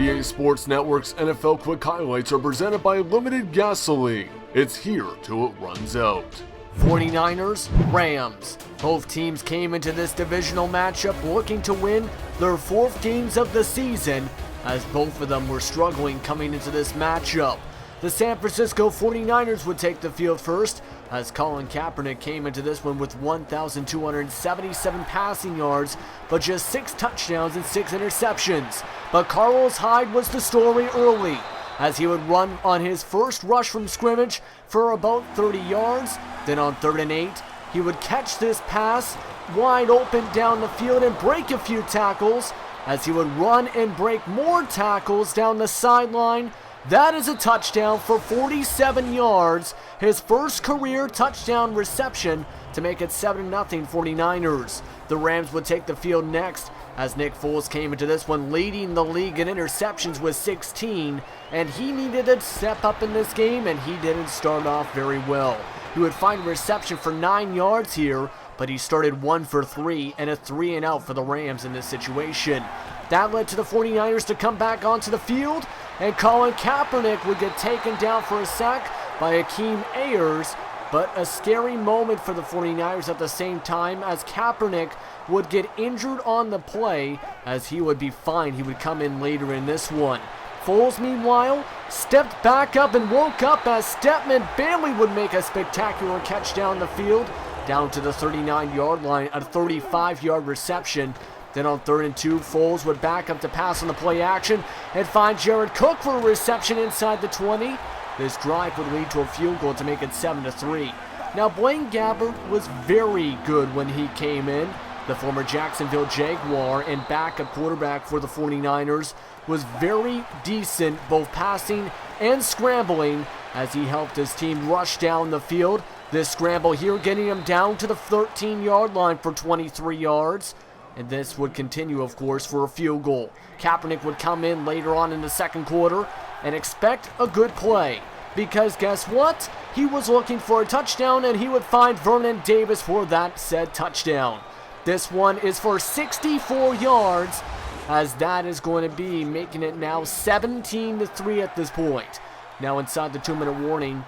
EA Sports Network's NFL Quick Highlights are presented by Limited Gasoline. It's here till it runs out. 49ers, Rams. Both teams came into this divisional matchup looking to win their fourth games of the season, as both of them were struggling coming into this matchup. The San Francisco 49ers would take the field first, as Colin Kaepernick came into this one with 1,277 passing yards, but just 6 touchdowns and 6 interceptions. But Carlos Hyde was the story early, as he would run on his first rush from scrimmage for about 30 yards. Then on 3rd and 8, he would catch this pass wide open down the field and break a few tackles, as he would run and break more tackles down the sideline. That is a touchdown for 47 yards, his first career touchdown reception to make it 7-0 49ers. The Rams would take the field next, as Nick Foles came into this one leading the league in interceptions with 16, and he needed to step up in this game, and he didn't start off very well. He would find a reception for 9 yards here, but he started 1 for 3 and a 3 and out for the Rams in this situation. That led to the 49ers to come back onto the field, and Colin Kaepernick would get taken down for a sack by Akeem Ayers, but a scary moment for the 49ers at the same time, as Kaepernick would get injured on the play, as he would be fine. He would come in later in this one. Foles, meanwhile, stepped back up and woke up as Stepman Bailey would make a spectacular catch down the field, down to the 39-yard line, a 35-yard reception. Then on 3rd and 2, Foles would back up to pass on the play action and find Jared Cook for a reception inside the 20. This drive would lead to a field goal to make it 7-3. Now, Blaine Gabbert was very good when he came in. The former Jacksonville Jaguar and backup quarterback for the 49ers was very decent, both passing and scrambling, as he helped his team rush down the field. This scramble here getting him down to the 13-yard line for 23 yards. And this would continue, of course, for a field goal. Kaepernick would come in later on in the second quarter and expect a good play, because guess what? He was looking for a touchdown, and he would find Vernon Davis for that said touchdown. This one is for 64 yards, as that is going to be making it now 17-3 at this point. Now inside the 2-minute warning,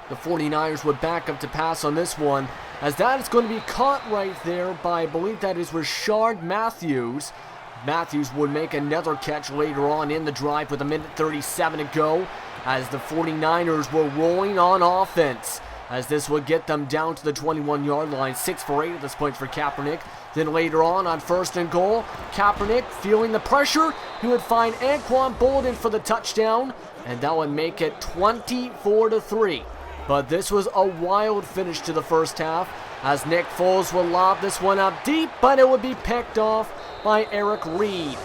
the 49ers would back up to pass on this one, as that is going to be caught right there by, I believe that is Rashard Matthews. Matthews would make another catch later on in the drive with 1:37 to go, as the 49ers were rolling on offense, as this would get them down to the 21-yard line, 6 for 8 at this point for Kaepernick. Then later on 1st and goal, Kaepernick feeling the pressure, he would find Anquan Bolden for the touchdown, and that would make it 24-3. But this was a wild finish to the first half, as Nick Foles would lob this one up deep, but it would be picked off by Eric Reed.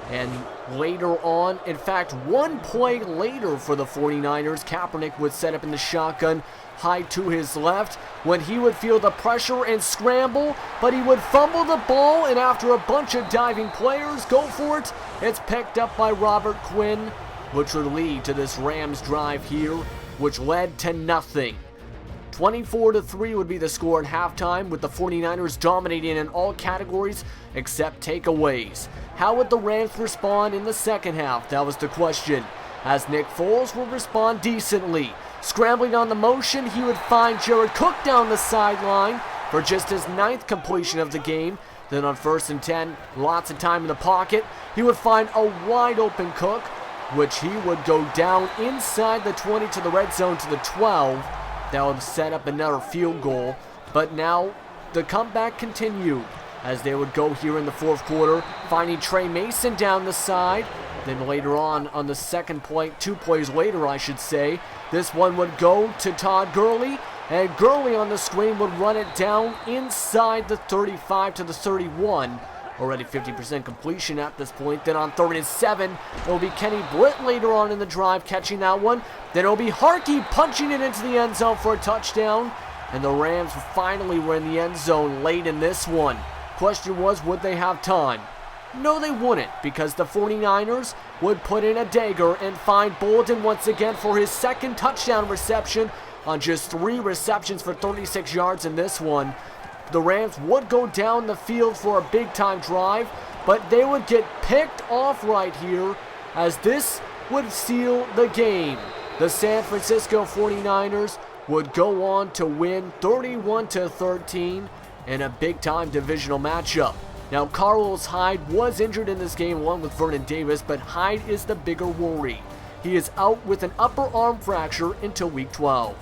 And later on, in fact, one play later for the 49ers, Kaepernick would set up in the shotgun, Hyde to his left, when he would feel the pressure and scramble, but he would fumble the ball, and after a bunch of diving players go for it, it's picked up by Robert Quinn, which would lead to this Rams drive here, which led to nothing. 24-3 would be the score at halftime, with the 49ers dominating in all categories except takeaways. How would the Rams respond in the second half? That was the question, as Nick Foles would respond decently. Scrambling on the motion, he would find Jared Cook down the sideline for just his 9th completion of the game. Then on 1st and 10, lots of time in the pocket, he would find a wide open Cook, which he would go down inside the 20 to the red zone to the 12. That would set up another field goal. But now the comeback continued, as they would go here in the fourth quarter, finding Trey Mason down the side. Then later on the second play, 2 plays later I should say, this one would go to Todd Gurley, and Gurley on the screen would run it down inside the 35 to the 31. Already 50% completion at this point. Then on 3rd and 7, it will be Kenny Britt later on in the drive catching that one. Then it will be Harkey punching it into the end zone for a touchdown. And the Rams finally were in the end zone late in this one. Question was, would they have time? No, they wouldn't, because the 49ers would put in a dagger and find Bolden once again for his 2nd touchdown reception on just 3 receptions for 36 yards in this one. The Rams would go down the field for a big-time drive, but they would get picked off right here as this would seal the game. The San Francisco 49ers would go on to win 31-13 in a big-time divisional matchup. Now, Carlos Hyde was injured in this game along with Vernon Davis, but Hyde is the bigger worry. He is out with an upper arm fracture until week 12.